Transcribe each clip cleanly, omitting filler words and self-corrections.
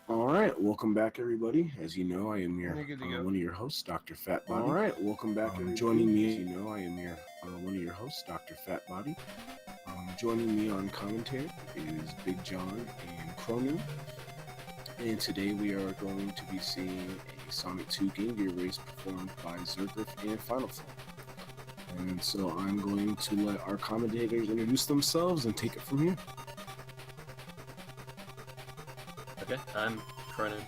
All right, welcome back, everybody. As you know, I am your You're good to go. one of your hosts, Dr. Fat Body. All right, welcome back, everybody. Joining me, as you know, I am your one of your hosts, Dr. Fat Body. Joining me on commentary is Big John and Cronin. And today we are going to be seeing a Sonic 2 Game Gear race performed by Zurggriff and Finalflame. And so I'm going to let our commentators introduce themselves and take it from here. Okay, I'm Cronin.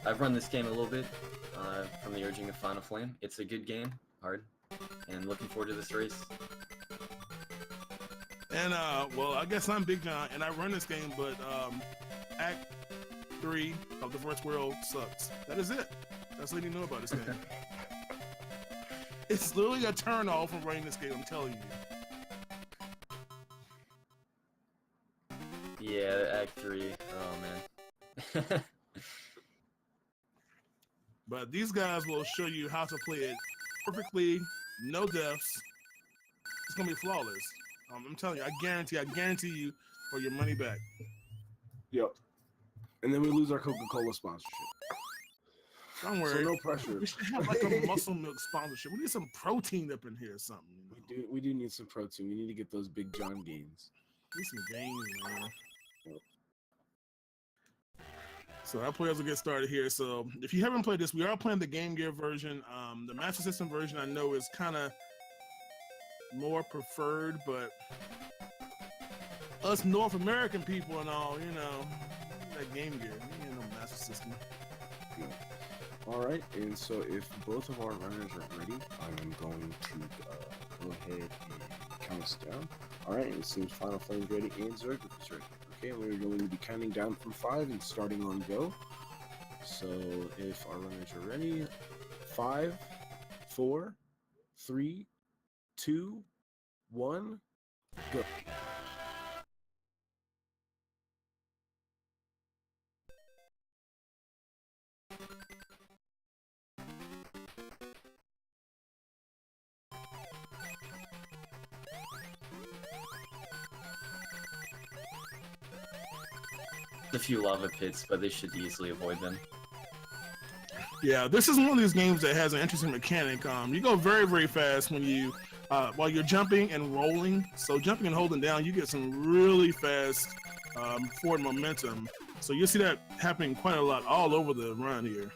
I've run this game a little bit from the urging of Finalflame. It's a good game, hard, and looking forward to this race. And well, I guess I'm Big John, and I run this game, but Act 3 of the first world sucks. That is it. That's all you know about this game. It's literally a turn off from running this game, I'm telling you. Yeah, Act 3. Oh man. But these guys will show you how to play it perfectly, no deaths. It's gonna be flawless. I'm telling you, I guarantee you for your money back. Yep. And then we lose our Coca-Cola sponsorship. Don't worry. So no pressure. We should have like a muscle milk sponsorship. We need some protein up in here or something. You know? We do need some protein. We need to get those Big John gains. We need some gains, man. Yep. So our players will get started here. So if you haven't played this, we are playing the Game Gear version. The Master System version I know is kind of more preferred, but us North American people and all, you know, that Game Gear, we ain't no Master System. Yeah. All right, and so if both of our runners are ready, I'm going to go ahead and count us down. All right, and it seems Finalflame's ready and Zurggriff is ready. Okay, we're going to be counting down from 5 and starting on go. So if our runners are ready, 5, 4, 3, 2, 1, go. A few lava pits, but they should easily avoid them. Yeah, this is one of these games that has an interesting mechanic. You go very, very fast when you, while you're jumping and rolling. So jumping and holding down, you get some really fast forward momentum. So you'll see that happening quite a lot all over the run here.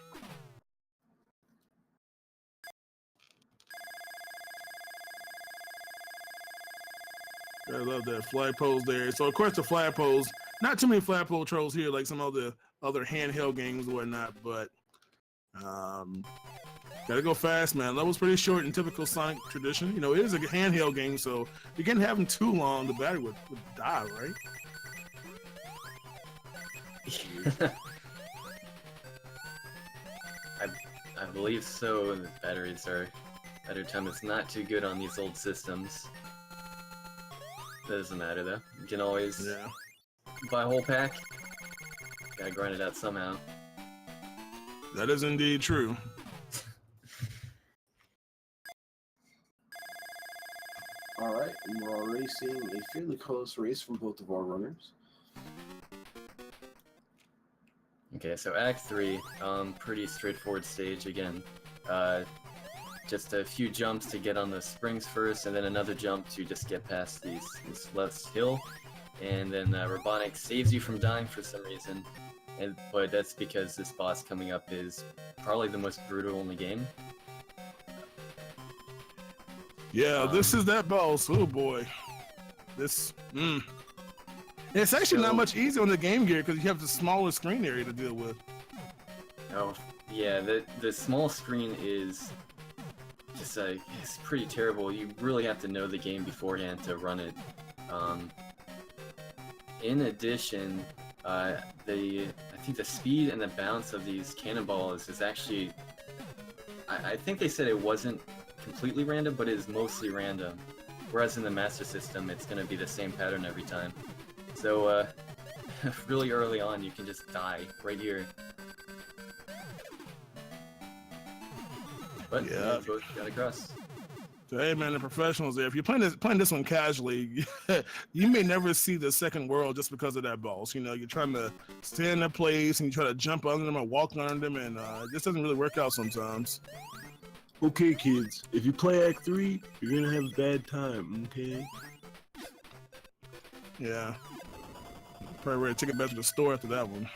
I love that flagpoles there. So of course the flagpoles, not too many flagpole trolls here like some of the other handheld games and whatnot, but gotta go fast, man. Level's pretty short in typical Sonic tradition. You know, it is a handheld game, so you can't have them too long, the battery would die, right? I believe so. The batteries are battery time is not too good on these old systems. That doesn't matter though. You can always buy a whole pack. Gotta grind it out somehow. That is indeed true. All right, and we're already seeing a fairly close race from both of our runners. Okay, so Act 3, pretty straightforward stage again. Just a few jumps to get on the springs first, and then another jump to just get past this left hill. And then Robotnik saves you from dying for some reason. But that's because this boss coming up is probably the most brutal in the game. Yeah, this is that boss. Oh boy. This, It's actually not much easier on the Game Gear because you have the smaller screen area to deal with. Oh, yeah, the small screen is just it's pretty terrible. You really have to know the game beforehand to run it. In addition, I think the speed and the bounce of these cannonballs is actually, I think they said it wasn't completely random, but it is mostly random. Whereas in the Master System, it's going to be the same pattern every time. So, really early on, you can just die right here. But yeah, both got across. So, hey man, the professionals there. If you're playing this one casually, you may never see the second world just because of that boss. You know, you're trying to stay in that place and you try to jump under them or walk under them, and it just doesn't really work out sometimes. Okay, kids, if you play Act 3, you're gonna have a bad time, okay? Yeah. Probably ready to take it back to the store after that one.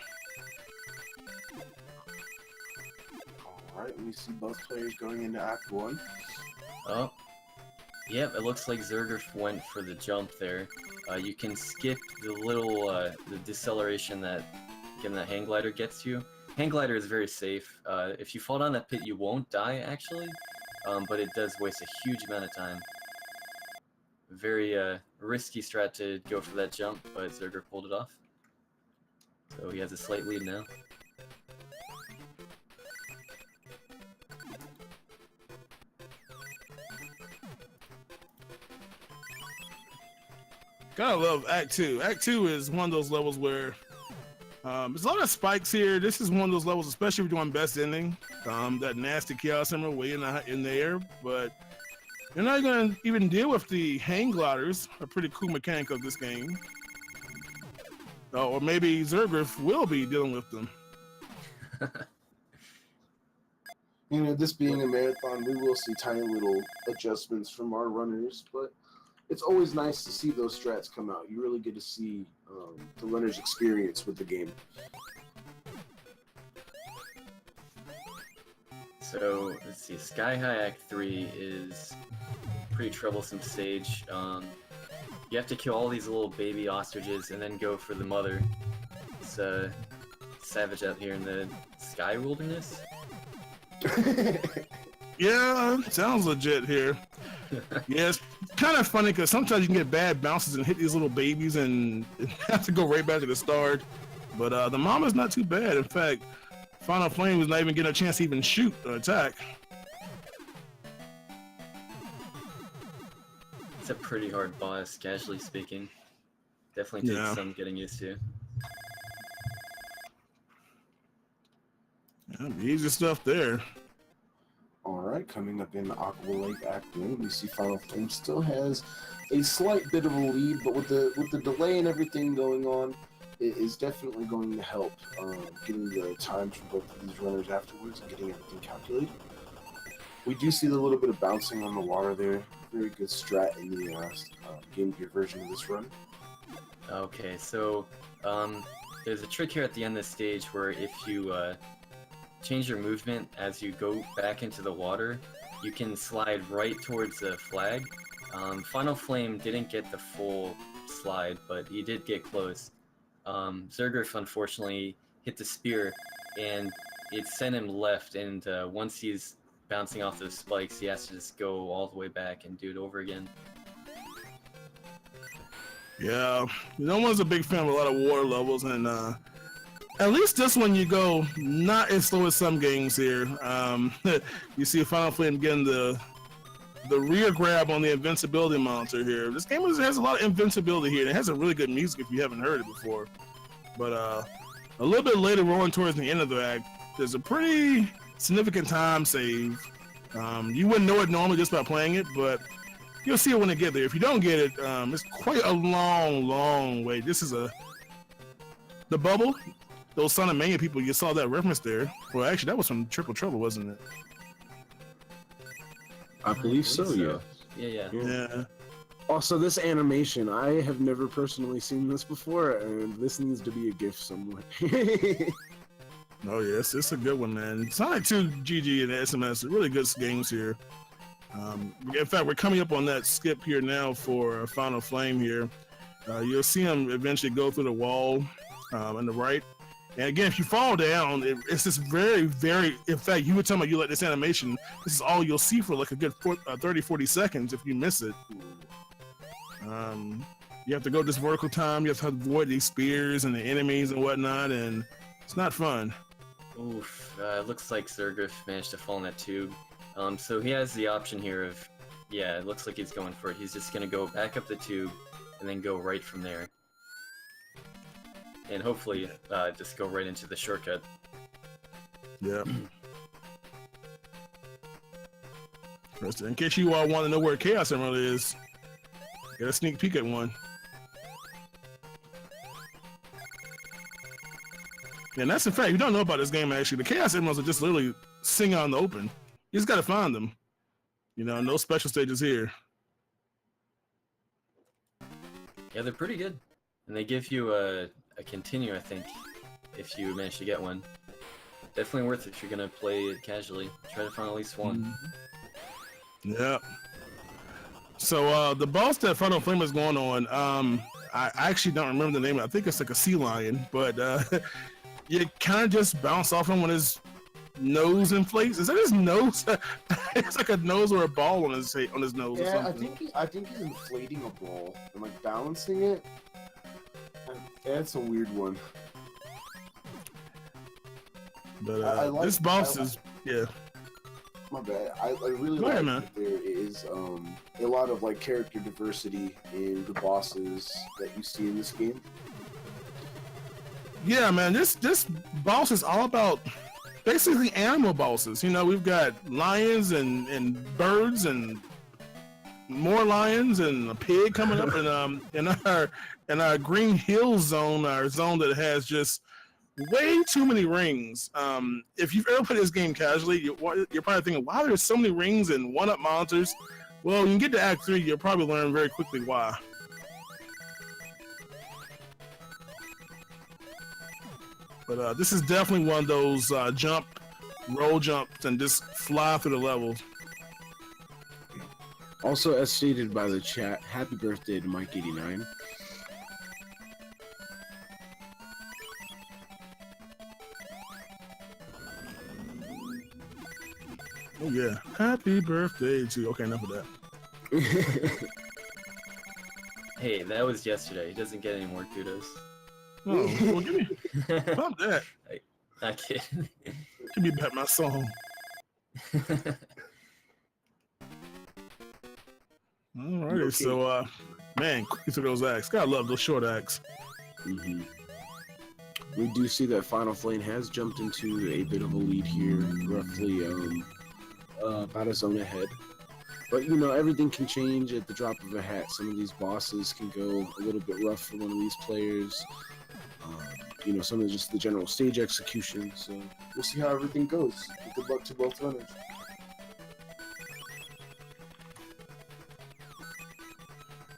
Alright, we see both players going into Act 1. Oh. Yep, it looks like Zurggriff went for the jump there. You can skip the little the deceleration that again that hang glider gets you. Hang glider is very safe. If you fall down that pit, you won't die actually, but it does waste a huge amount of time. Very risky strat to go for that jump, but Zurggriff pulled it off. So he has a slight lead now. Gotta love Act 2. Act 2 is one of those levels where there's a lot of spikes here. This is one of those levels, especially if you're doing best ending. That nasty chaos emerald way in the air, but you're not gonna even deal with the hang gliders, a pretty cool mechanic of this game. Or maybe Zurggriff will be dealing with them. You know, this being a marathon, we will see tiny little adjustments from our runners, but it's always nice to see those strats come out. You really get to see the runner's experience with the game. So let's see, Sky High Act 3 is a pretty troublesome stage. You have to kill all these little baby ostriches and then go for the mother. It's savage out here in the Sky Wilderness. Yeah, sounds legit here. Yeah, it's kind of funny because sometimes you can get bad bounces and hit these little babies and have to go right back to the start. But the mama's not too bad. In fact, Finalflame was not even getting a chance to even shoot or attack. It's a pretty hard boss, casually speaking. Definitely takes some getting used to. Yeah, easy stuff there. Alright, coming up in Aqua Lake Act 1, we see Finalflame still has a slight bit of a lead, but with the delay and everything going on, it is definitely going to help getting the times from both of these runners afterwards and getting everything calculated. We do see the little bit of bouncing on the water there. Very good strat in the Game Gear version of this run. Okay, so there's a trick here at the end of the stage where if you change your movement as you go back into the water, you can slide right towards the flag. Finalflame didn't get the full slide, but he did get close. Zurggriff unfortunately hit the spear, and it sent him left, and once he's bouncing off those spikes, he has to just go all the way back and do it over again. Yeah, no one's a big fan of a lot of water levels, and at least this one you go not as slow as some games here. You see Finalflame getting the rear grab on the invincibility monster here. This game has a lot of invincibility here, and it has a really good music if you haven't heard it before. But a little bit later, rolling towards the end of the act, there's a pretty significant time save. You wouldn't know it normally just by playing it, but you'll see it when it get there. If you don't get it, it's quite a long way. This is the bubble. Those Son of Mania people, you saw that reference there. Well, actually, that was from Triple Trouble, wasn't it? I believe so, yeah. Yeah. Also, this animation, I have never personally seen this before, and this needs to be a GIF somewhere. Oh yes, it's a good one, man. Sonic 2 GG and SMS are really good games here. In fact, we're coming up on that skip here now for Finalflame here. You'll see him eventually go through the wall on the right. And again, if you fall down, it's just very, in fact, you would tell me you like this animation, this is all you'll see for like a good 30, 40 seconds if you miss it. You have to go this vertical time, you have to avoid these spears and the enemies and whatnot, and it's not fun. Oof, looks like Zurggriff managed to fall in that tube. So he has the option here of, yeah, it looks like he's going for it. He's just gonna go back up the tube and then go right from there. And hopefully just go right into the shortcut. Yeah. Interesting. In case you all want to know where Chaos Emerald is, get a sneak peek at one. Yeah, and that's in fact, you don't know about this game actually. The Chaos Emeralds are just literally sitting out in the open. You just gotta find them. You know, no special stages here. Yeah, they're pretty good. And they give you a continue, I think, if you manage to get one. Definitely worth it if you're gonna play it casually. Try to find at least one. Yeah. So the boss that Finalflame is going on, I actually don't remember the name. I think it's like a sea lion, but you kind of just bounce off him when his nose inflates. Is that his nose? It's like a nose or a ball on his nose. Or Yeah, something. I think he's inflating a ball and like balancing it. That's a weird one. But I like, this boss is yeah. My bad. I really Go like ahead, man. that there is a lot of like character diversity in the bosses that you see in this game. Yeah, man. This boss is all about basically animal bosses. You know, we've got lions and birds and more lions and a pig coming up in our Green Hill zone, our zone that has just way too many rings. If you've ever played this game casually, you're probably thinking, why there's so many rings and one-up monsters? Well, when you get to Act 3, you'll probably learn very quickly why. But this is definitely one of those roll jumps and just fly through the levels. Also, as stated by the chat, happy birthday to Mike89. Oh yeah, happy birthday to you. Okay, enough of that. Hey, that was yesterday. He doesn't get any more kudos. Oh, well, give me pump that. Not kidding. Give me back my song. Alrighty, Okay. so man, quick to those acts. Gotta love those short acts. Mm-hmm. We do see that Finalflame has jumped into a bit of a lead here, roughly about a zone ahead. But you know, everything can change at the drop of a hat. Some of these bosses can go a little bit rough for one of these players. You know, some of just the general stage execution. So we'll see how everything goes. Good luck to both runners.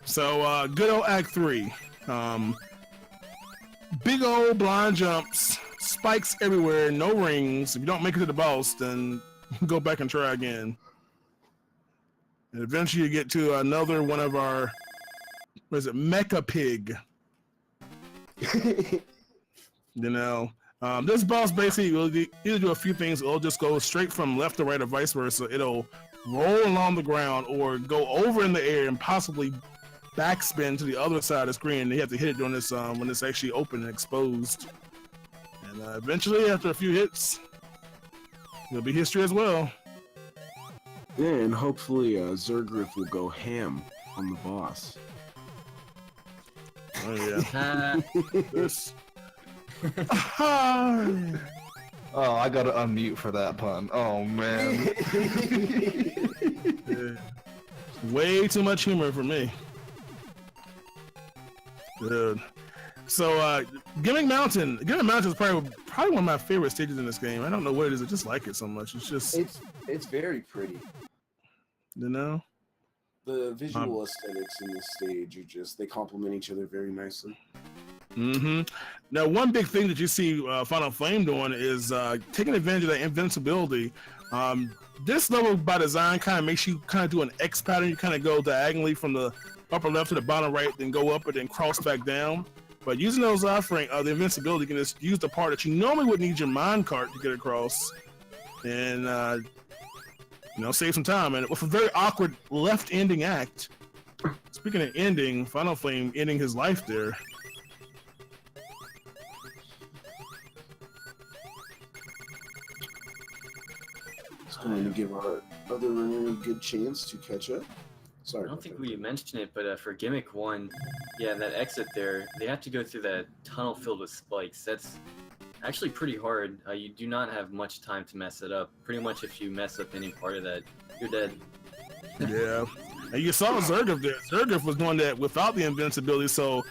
So good old Act 3. Big old blind jumps, spikes everywhere, no rings. If you don't make it to the boss, then go back and try again. And eventually you get to another one of our, what is it, Mecha Pig. You know, this boss basically will either do a few things, or it'll just go straight from left to right or vice versa. It'll roll along the ground or go over in the air and possibly backspin to the other side of the screen. You have to hit it during this when it's actually open and exposed. And eventually, after a few hits, it'll be history as well. Yeah, and hopefully Zurggriff will go ham on the boss. Oh yeah. This. Oh, I gotta unmute for that pun. Oh man. Yeah. Way too much humor for me. Dude. So, Gimmick Mountain. Gimmick Mountain is probably one of my favorite stages in this game. I don't know what it is. I just like it so much. It's just, It's very pretty. you know. The visual aesthetics in this stage are just, they complement each other very nicely. Mm-hmm. Now, one big thing that you see Finalflame doing is taking advantage of that invincibility. This level by design kind of makes you kind of do an X pattern. You kind of go diagonally from the upper left to the bottom right, then go up and then cross back down. But using those offering the invincibility, you can just use the part that you normally would need your minecart to get across, and you know, save some time. And with a very awkward left ending act. Speaking of ending, Finalflame ending his life there. It's going to give our other runner a good chance to catch up. Sorry. I don't think we mentioned it, but for Gimmick 1, yeah, that exit there, they have to go through that tunnel filled with spikes. That's actually pretty hard. You do not have much time to mess it up. Pretty much if you mess up any part of that, you're dead. Yeah. And you saw Zurggriff there. Zurggriff was doing that without the invincibility, so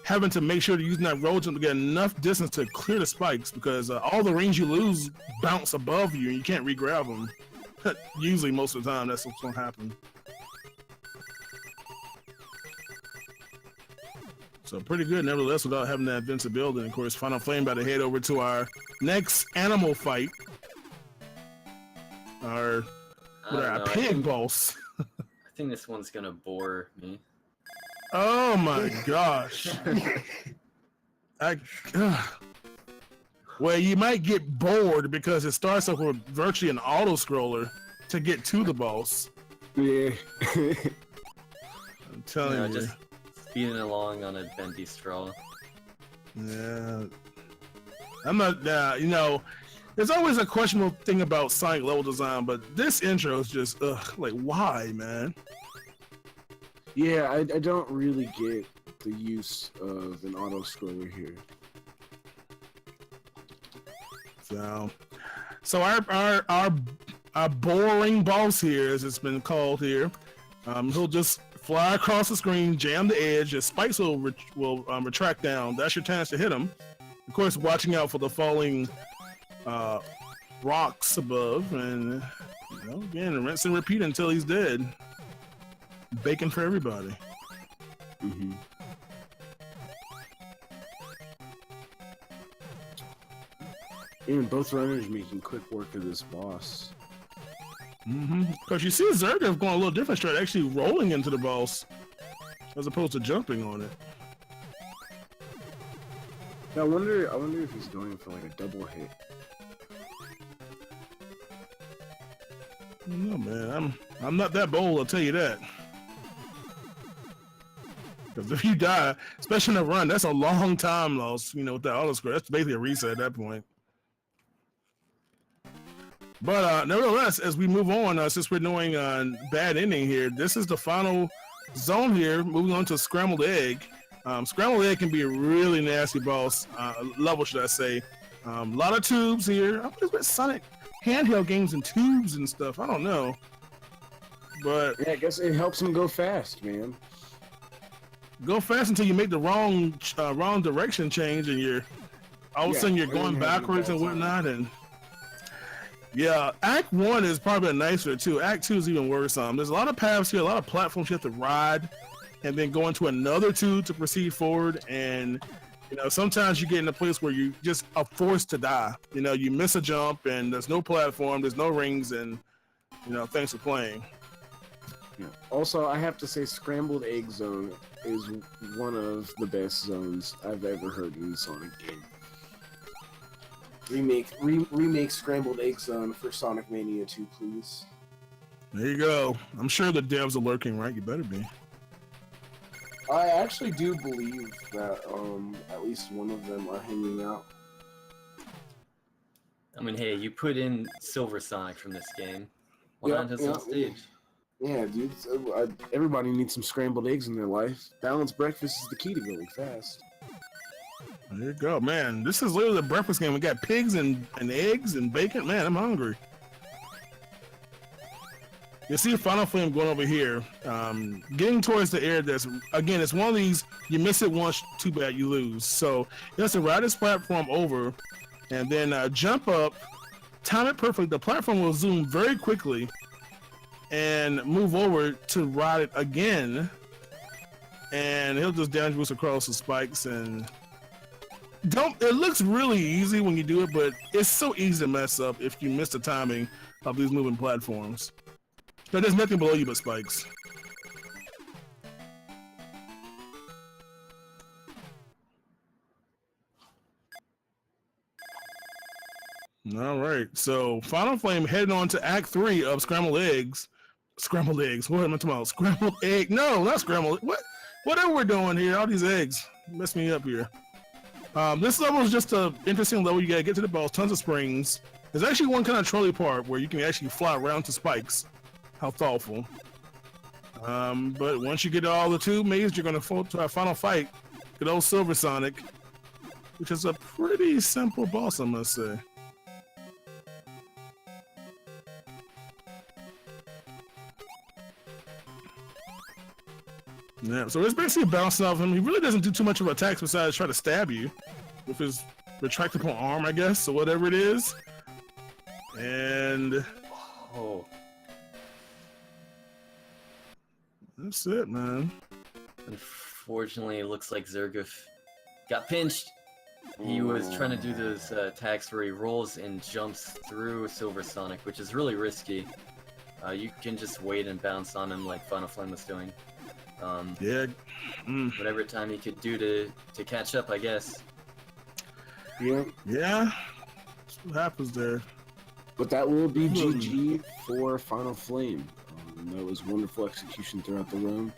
having to make sure to using that roll jump to get enough distance to clear the spikes, because all the rings you lose bounce above you and you can't re-grab them. Usually, most of the time, that's what's going to happen. So pretty good, nevertheless, without having that invincibility. And of course, Finalflame about to head over to our next animal fight. Our pig boss. I think this one's gonna bore me. Oh my gosh. Well, you might get bored because it starts off with virtually an auto scroller to get to the boss. Yeah. I'm telling you. Just speeding along on a bendy straw. Yeah. I'm not, you know, there's always a questionable thing about Sonic level design, but this intro is just, like, why, man? Yeah, I don't really get the use of an auto scroller here. So our boring boss here, as it's been called here, he'll just fly across the screen, jam the edge. His spikes will retract down. That's your chance to hit him. Of course, watching out for the falling rocks above, and you know, again, rinse and repeat until he's dead. Bacon for everybody. Mm-hmm. Even both runners making quick work of this boss. Because you see Zurggriff going a little different strat, actually rolling into the boss as opposed to jumping on it. Now, I wonder if he's going for like a double hit. No man, I'm not that bold, I'll tell you that. Because if you die, especially in a run, that's a long time loss, you know, with that auto score. That's basically a reset at that point. But nevertheless, as we move on, since we're doing bad ending here, this is the final zone here, moving on to Scrambled Egg. Scrambled Egg can be a really nasty boss, level should I say. A lot of tubes here. I'm just with Sonic handheld games and tubes and stuff, I don't know. But yeah, I guess it helps him go fast, man. Go fast until you make the wrong direction change, and you're all of a sudden you're going backwards and whatnot. And yeah, Act 1 is probably nicer too. Act 2 is even worse. There's a lot of paths here, a lot of platforms you have to ride, and then go into another tube to proceed forward. And you know, sometimes you get in a place where you just are forced to die. You know, you miss a jump, and there's no platform, there's no rings, and you know, thanks for playing. Yeah. Also, I have to say, Scrambled Egg Zone is one of the best zones I've ever heard in a Sonic game. Remake Scrambled Egg Zone for Sonic Mania 2, please. There you go. I'm sure the devs are lurking, right? You better be. I actually do believe that at least one of them are hanging out. I mean, hey, you put in Silver Sonic from this game. Why not just on stage? Yeah, dude. Everybody needs some scrambled eggs in their life. Balanced breakfast is the key to going fast. There you go, man. This is literally a breakfast game. We got pigs and eggs and bacon. Man, I'm hungry. You see Finalflame going over here, getting towards the air. That's again, it's one of these. You miss it once, too bad, you lose. So you have to ride this platform over, and then jump up, time it perfectly. The platform will zoom very quickly, and move over to ride it again, and he'll just down boost across the spikes. And it looks really easy when you do it, but it's so easy to mess up if you miss the timing of these moving platforms. But there's nothing below you but spikes. All right, so Finalflame heading on to Act 3 of Scrambled Eggs. Scrambled Eggs, what am I talking about? Scrambled Egg, no, not Scrambled, whatever we're doing here, all these eggs, mess me up here. This level is just an interesting level. You gotta get to the boss, tons of springs. There's actually one kind of trolley part where you can actually fly around to spikes. How thoughtful. But once you get all the tube mazes, you're gonna fall to our final fight. Good old Silver Sonic, which is a pretty simple boss, I must say. Yeah, so it's basically bouncing off him. He really doesn't do too much of attacks besides try to stab you with his retractable arm, I guess, or whatever it is. And Oh, that's it, man. unfortunately, it looks like Zurggriff got pinched. He was trying to do those attacks where he rolls and jumps through Silver Sonic, which is really risky. You can just wait and bounce on him like Finalflame was doing. Yeah. Whatever time he could do to catch up, I guess. Yeah. Yeah. That's what happens there. But that will be GG for Finalflame. That was wonderful execution throughout the round.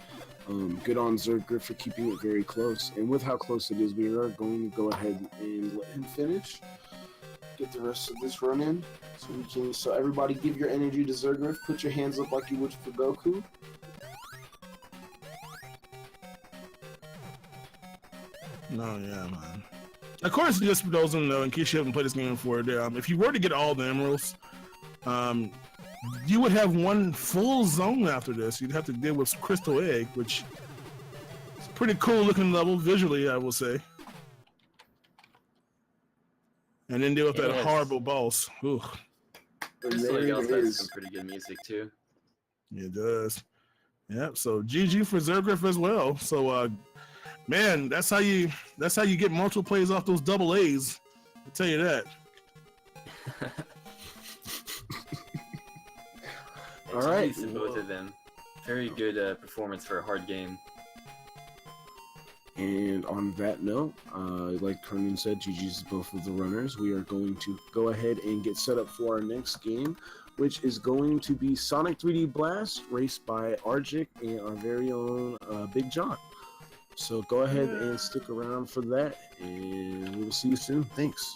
Good on Zurggriff for keeping it very close. And with how close it is, we are going to go ahead and let him finish. Get the rest of this run in. So everybody give your energy to Zurggriff. Put your hands up like you would for Goku. No, yeah, man. Of course, just for those who don't know, in case you haven't played this game before, if you were to get all the emeralds, you would have one full zone after this. You'd have to deal with Crystal Egg, which is a pretty cool looking level visually, I will say. And then deal with that Yes. horrible boss. Ooh, And Crystal Egg there also it has some is. pretty good music too. it does. Yep. So GG for Zurggriff as well. So, man, that's how you get multiple plays off those double A's. I'll tell you that. All right. GG's to both of them. Very good performance for a hard game. And on that note, like Kernan said, GG's to both of the runners. We are going to go ahead and get set up for our next game, which is going to be Sonic 3D Blast, raced by Arjic and our very own Big John. So go ahead and stick around for that, and we'll see you soon. Thanks.